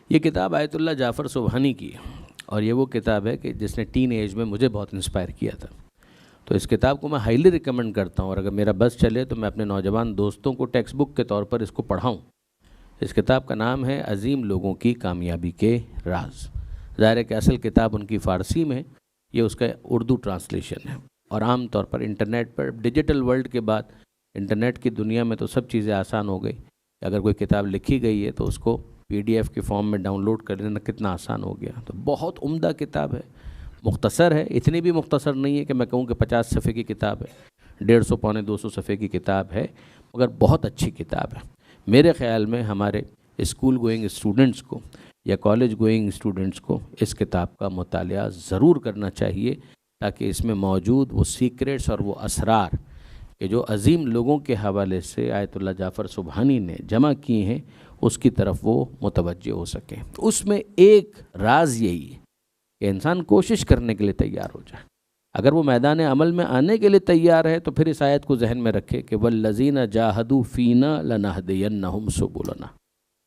یہ کتاب آیت اللہ جعفر سبحانی کی ہے، اور یہ وہ کتاب ہے کہ جس نے ٹین ایج میں مجھے بہت انسپائر کیا تھا. تو اس کتاب کو میں ہائیلی ریکمنڈ کرتا ہوں، اور اگر میرا بس چلے تو میں اپنے نوجوان دوستوں کو ٹیکسٹ بک کے طور پر اس کو پڑھاؤں. اس کتاب کا نام ہے عظیم لوگوں کی کامیابی کے راز. ظاہر ہے کہ اصل کتاب ان کی فارسی میں، یہ اس کا اردو ٹرانسلیشن ہے. اور عام طور پر انٹرنیٹ پر ڈیجیٹل ورلڈ کے بعد انٹرنیٹ کی دنیا میں تو سب چیزیں آسان ہو گئی. اگر کوئی کتاب لکھی گئی ہے تو اس کو PDF کے فارم میں ڈاؤن لوڈ کر لینا کتنا آسان ہو گیا. تو بہت عمدہ کتاب ہے، مختصر ہے، اتنی بھی مختصر نہیں ہے کہ میں کہوں کہ 50 صفحے کی کتاب ہے، 150 پونے 200 صفحے کی کتاب ہے، مگر بہت اچھی کتاب ہے. میرے خیال میں ہمارے اسکول گوئنگ اسٹوڈنٹس کو یا کالج گوئنگ اسٹوڈنٹس کو اس کتاب کا مطالعہ ضرور کرنا چاہیے، تاکہ اس میں موجود وہ سیکریٹس اور وہ اسرار کہ جو عظیم لوگوں کے حوالے سے آیت اللہ جعفر سبحانی نے جمع کی ہیں اس کی طرف وہ متوجہ ہو سکیں. اس میں ایک راز یہی ہے کہ انسان کوشش کرنے کے لیے تیار ہو جائے. اگر وہ میدان عمل میں آنے کے لیے تیار ہے تو پھر اس آیت کو ذہن میں رکھے کہ وَالَّذِينَ جَاهَدُوا فِينَا لَنَهْدِيَنَّهُمْ سُبُلَنَا.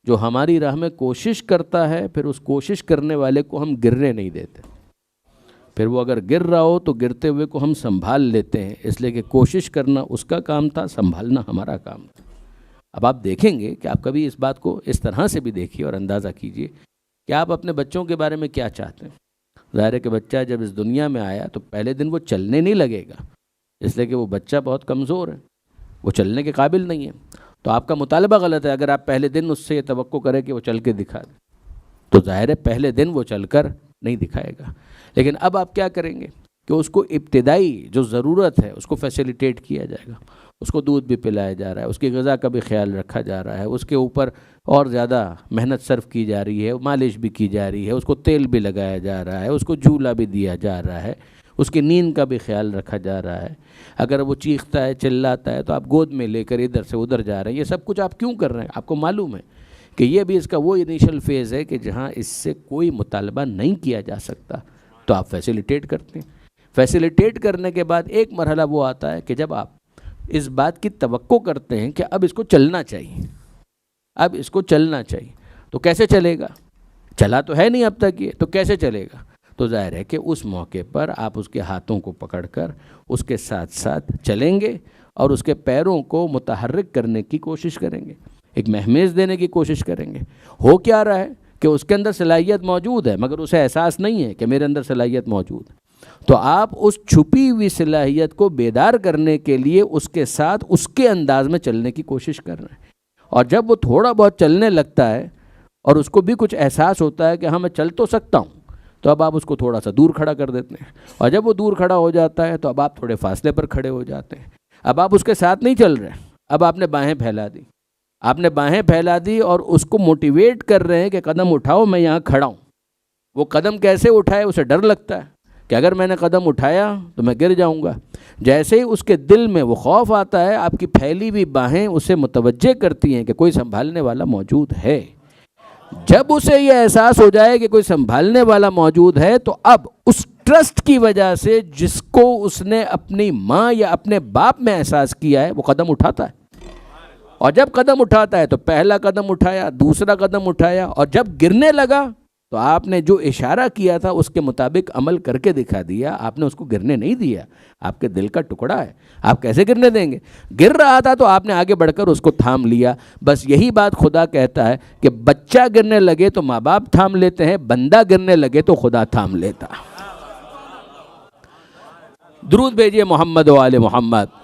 جو ہماری راہ میں کوشش کرتا ہے پھر اس کوشش کرنے والے کو ہم گرنے نہیں دیتے. پھر وہ اگر گر رہا ہو تو گرتے ہوئے کو ہم سنبھال لیتے ہیں، اس لیے کہ کوشش کرنا اس کا کام تھا، سنبھالنا ہمارا کام تھا. اب آپ دیکھیں گے کہ آپ کبھی اس بات کو اس طرح سے بھی دیکھیے اور اندازہ کیجئے کہ آپ اپنے بچوں کے بارے میں کیا چاہتے ہیں. ظاہر ہے کہ بچہ جب اس دنیا میں آیا تو پہلے دن وہ چلنے نہیں لگے گا، اس لیے کہ وہ بچہ بہت کمزور ہے، وہ چلنے کے قابل نہیں ہے. تو آپ کا مطالبہ غلط ہے اگر آپ پہلے دن اس سے یہ توقع کریں کہ وہ چل کے دکھا دے. تو ظاہر ہے پہلے دن وہ چل کر نہیں دکھائے گا. لیکن اب آپ کیا کریں گے کہ اس کو ابتدائی جو ضرورت ہے اس کو فیسیلیٹیٹ کیا جائے گا. اس کو دودھ بھی پلایا جا رہا ہے، اس کی غذا کا بھی خیال رکھا جا رہا ہے، اس کے اوپر اور زیادہ محنت صرف کی جا رہی ہے، مالش بھی کی جا رہی ہے، اس کو تیل بھی لگایا جا رہا ہے، اس کو جھولا بھی دیا جا رہا ہے، اس کی نیند کا بھی خیال رکھا جا رہا ہے. اگر وہ چیختا ہے چلاتا ہے تو آپ گود میں لے کر ادھر سے ادھر جا رہے ہیں. یہ سب کچھ آپ کیوں کر رہے ہیں؟ آپ کو معلوم ہے کہ یہ بھی اس کا وہ انیشل فیز ہے کہ جہاں اس سے کوئی مطالبہ نہیں کیا جا سکتا، تو آپ فیسیلیٹیٹ کرتے ہیں. فیسیلیٹیٹ کرنے کے بعد ایک مرحلہ وہ آتا ہے کہ جب آپ اس بات کی توقع کرتے ہیں کہ اب اس کو چلنا چاہیے، اب اس کو چلنا چاہیے. تو کیسے چلے گا؟ چلا تو ہے نہیں اب تک یہ، تو کیسے چلے گا؟ تو ظاہر ہے کہ اس موقع پر آپ اس کے ہاتھوں کو پکڑ کر اس کے ساتھ ساتھ چلیں گے اور اس کے پیروں کو متحرک کرنے کی کوشش کریں گے، ایک مہمیز دینے کی کوشش کریں گے. ہو کیا رہا ہے کہ اس کے اندر صلاحیت موجود ہے مگر اسے احساس نہیں ہے کہ میرے اندر صلاحیت موجود ہے. تو آپ اس چھپی ہوئی صلاحیت کو بیدار کرنے کے لیے اس کے ساتھ اس کے انداز میں چلنے کی کوشش کر رہے ہیں. اور جب وہ تھوڑا بہت چلنے لگتا ہے اور اس کو بھی کچھ احساس ہوتا ہے کہ ہاں میں چل تو سکتا ہوں، تو اب آپ اس کو تھوڑا سا دور کھڑا کر دیتے ہیں. اور جب وہ دور کھڑا ہو جاتا ہے تو اب آپ تھوڑے فاصلے پر کھڑے ہو جاتے ہیں. اب آپ اس کے ساتھ نہیں چل رہے، اب آپ نے باہیں پھیلا دی، آپ نے باہیں پھیلا دی اور اس کو موٹیویٹ کر رہے ہیں کہ قدم اٹھاؤ، میں یہاں کھڑا ہوں. وہ قدم کیسے اٹھائے؟ اسے ڈر لگتا ہے کہ اگر میں نے قدم اٹھایا تو میں گر جاؤں گا. جیسے ہی اس کے دل میں وہ خوف آتا ہے، آپ کی پھیلی ہوئی باہیں اسے متوجہ کرتی ہیں کہ کوئی سنبھالنے والا موجود ہے. جب اسے یہ احساس ہو جائے کہ کوئی سنبھالنے والا موجود ہے تو اب اس ٹرسٹ کی وجہ سے جس کو اس نے اپنی ماں یا اپنے باپ میں احساس کیا ہے وہ قدم اٹھاتا ہے. اور جب قدم اٹھاتا ہے تو پہلا قدم اٹھایا، دوسرا قدم اٹھایا، اور جب گرنے لگا تو آپ نے جو اشارہ کیا تھا اس کے مطابق عمل کر کے دکھا دیا. آپ نے اس کو گرنے نہیں دیا، آپ کے دل کا ٹکڑا ہے، آپ کیسے گرنے دیں گے؟ گر رہا تھا تو آپ نے آگے بڑھ کر اس کو تھام لیا. بس یہی بات خدا کہتا ہے کہ بچہ گرنے لگے تو ماں باپ تھام لیتے ہیں، بندہ گرنے لگے تو خدا تھام لیتا. درود بھیجئے محمد و آل محمد.